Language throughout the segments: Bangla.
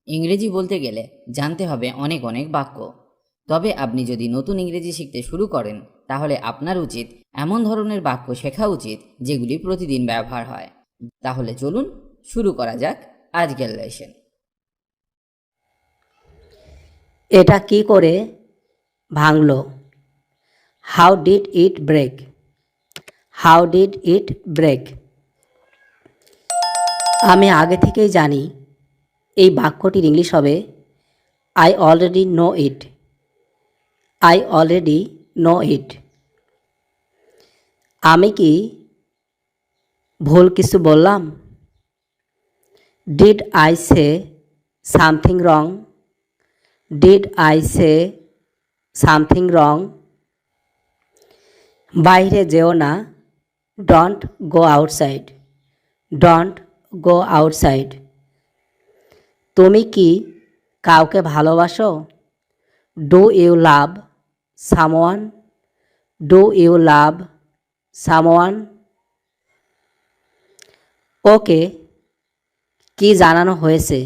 ইংরেজি বলতে গেলে জানতে হবে অনেক অনেক বাক্য। তবে আপনি যদি নতুন ইংরেজি শিখতে শুরু করেন তাহলে আপনার উচিত এমন ধরনের বাক্য শেখা উচিত যেগুলি প্রতিদিন ব্যবহার হয়। তাহলে চলুন শুরু করা যাক আজকের লেসন। এটা কি করে ভাঙলো? How did it break? How did it break? আমি আগে থেকেই জানি এই বাক্যটির ইংলিশ হবে I already know it. I already know it. আমি কি ভুল কিছু বললাম? Did I say something wrong? Did I say something wrong? বাইরে যেও না, don't go outside. Don't go outside. তুমি কি কাউকে ভালোবাসো? Do you love someone? Do you love someone? ওকে কি জানানো হয়েছে?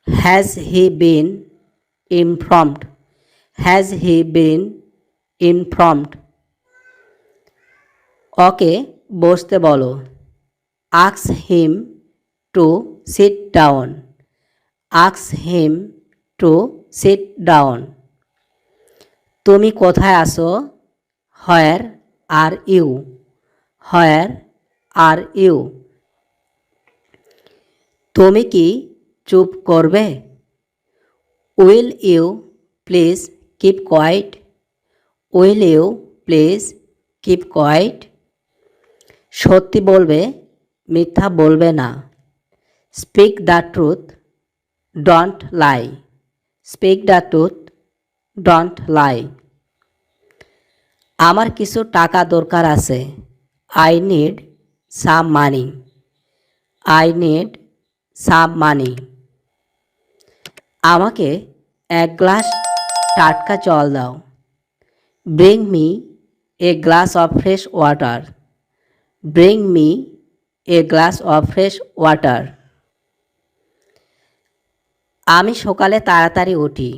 Has he been informed? Has he been informed? ওকে বসতে বলো। Ask him to sit down. Ask him to sit down. তুমি কোথায় আছো? Where are you? Where are you? তুমি কি চুপ করবে? Will you please keep quiet? Will you please keep quiet? সত্যি বলবে, মিথ্যা বলবে না। Speak the truth, don't lie. Speak the truth, don't lie. আমার কিছু টাকা দরকার আছে। I need some money. I need some মানি। আমাকে এক গ্লাস টাটকা জল দাও। Bring me a glass of fresh water. Bring me a glass of fresh water. আমি সকালে তাড়াতাড়ি উঠি।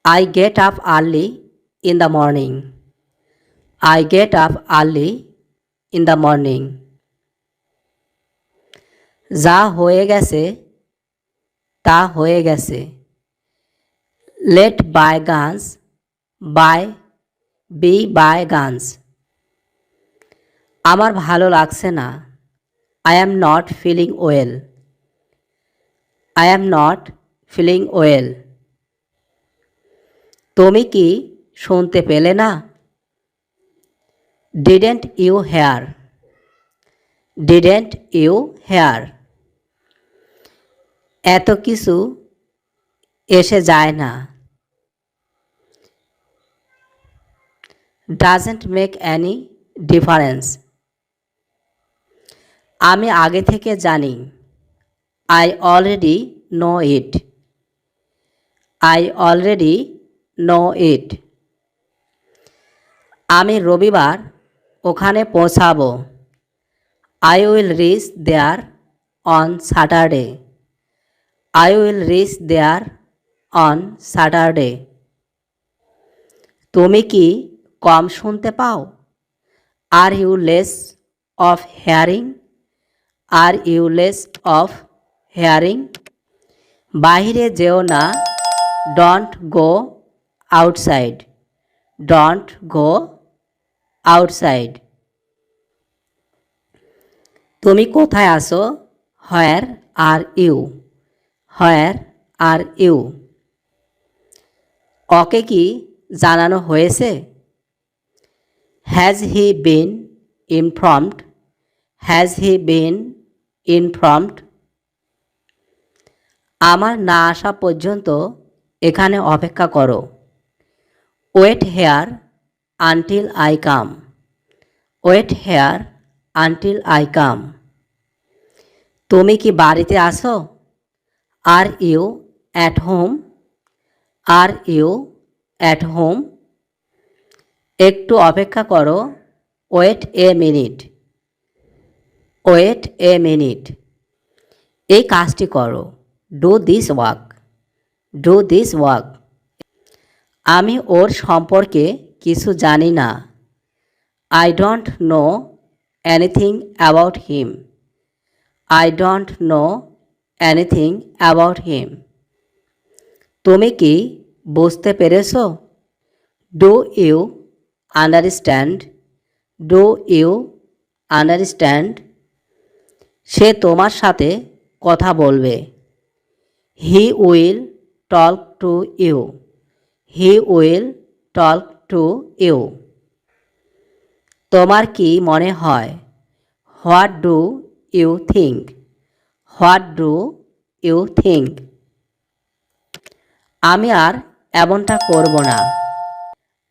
I get up early in the morning. I get up early in the morning. যা হয়ে গেছে তা হয়ে গেছে। Let bygones by be bygones. আমার ভালো লাগছে না। I am not feeling well. I am not feeling well. তুমি কি শুনতে পেলে না? Didn't you hair? Didn't you hear? এত কিছু এসে যায় না। Doesn't make any difference. আমি আগে থেকে জানি। I already know it. I already know it. আমি রবিবার ওখানে পৌঁছাবো। I will reach there on Saturday. I will reach there on Saturday. তুমি কি কম শুনতে পাও? Are you less of hearing? Are you less of hearing? বাহিরে যেও না, don't go outside. Don't go outside. তুমি কোথায় আছো? Where are you? Where are you? ওকে কি জানানো হয়েছে? Has he been informed? Has he been informed? আমার না আসা পর্যন্ত এখানে অপেক্ষা করো। Wait here until I come. Wait here until I come. তুমি কি বাড়িতে আসো? Are you at home? Are you at home? একটু অপেক্ষা করো। Wait a minute. Wait a minute. এই কাজটি করো। Do this work, do this work. আমি ওর সম্পর্কে কিছু জানি না। I don't know anything about him, I don't know anything about him. তুমি কি বুঝতে পেরেছো? Do you understand, do you understand. সে তোমার সাথে কথা বলবে। He will talk to you, he will talk to you. তোমার কি মনে হয়? What do you think, what do you think. আমি আর এমনটা করব না।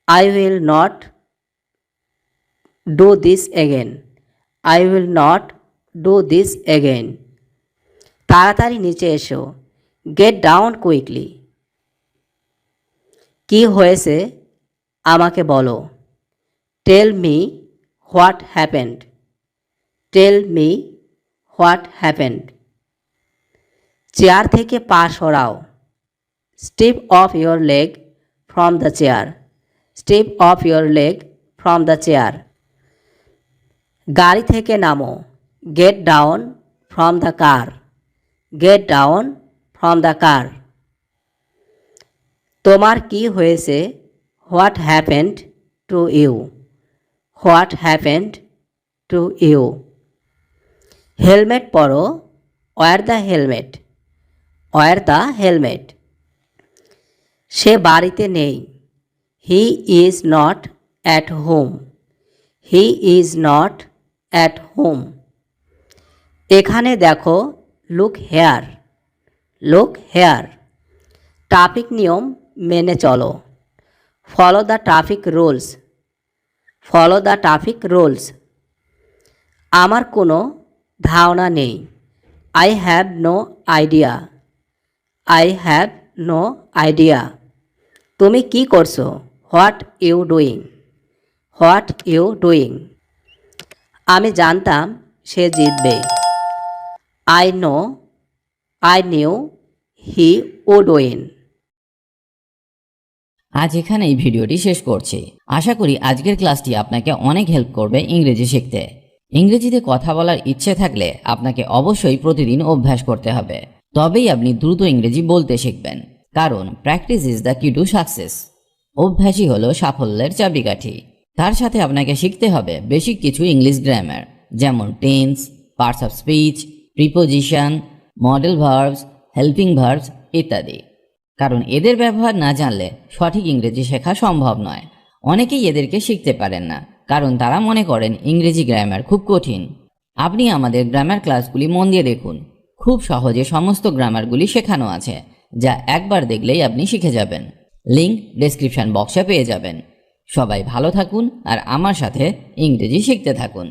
I will not do this again, I will not do this again. তাড়াতাড়ি নিচে এসো, গেট ডাউন কুইকলি। কি হয়েছে আমাকে বলো। Tell me what happened, tell me what happened. Chair থেকে পা সরাও। Step off your leg from the chair, step off your leg from the chair. গাড়ি থেকে নামো। Get down from the car, get down from the car. তোমার কি হয়েছে? What happened to you, what happened to you. Helmet পরো। Wear the helmet, wear the helmet. সে বাড়িতে নেই। He is not at home, he is not at home. এখানে দেখো, look here, look here. Traffic নিয়ম মেনে চলো। Follow the traffic rules, follow the traffic rules. আমার কোনো ধারণা নেই। I have no idea, I have no idea. তুমি কি করছো? What you doing, what you doing. আমি জানতাম সে জিতবে। I know, I knew he would win. আজ এখানেই ভিডিওটি শেষ করছি। আশা করি আজকের ক্লাসটি আপনাকে অনেক হেল্প করবে ইংরেজি শিখতে। ইংরেজিতে কথা বলার ইচ্ছে থাকলে আপনাকে অবশ্যই প্রতিদিন অভ্যাস করতে হবে, তবেই আপনি দ্রুত ইংরেজি বলতে শিখবেন। কারণ প্র্যাকটিস ইজ দ্য কি টু সাকসেস। অভ্যাসই হলো সাফল্যের চাবিকাঠি। তার সাথে আপনাকে শিখতে হবে বেসিক কিছু ইংলিশ গ্রামার, যেমন tense, parts of speech, preposition, model verbs, helping verbs ইত্যাদি। কারণ এদের ব্যবহার না জানলে সঠিক ইংরেজি শেখা সম্ভব নয়। অনেকেই এদেরকে শিখতে পারেন না, কারণ তারা মনে করেন ইংরেজি গ্রামার খুব কঠিন। আপনি আমাদের গ্রামার ক্লাসগুলি মন দিয়ে দেখুন, খুব সহজে সমস্ত গ্রামারগুলি শেখানো আছে, যা একবার দেখলেই আপনি শিখে যাবেন। লিংক ডেসক্রিপশন বক্সে পেয়ে যাবেন। সবাই ভালো থাকুন আর আমার সাথে ইংরেজি শিখতে থাকুন।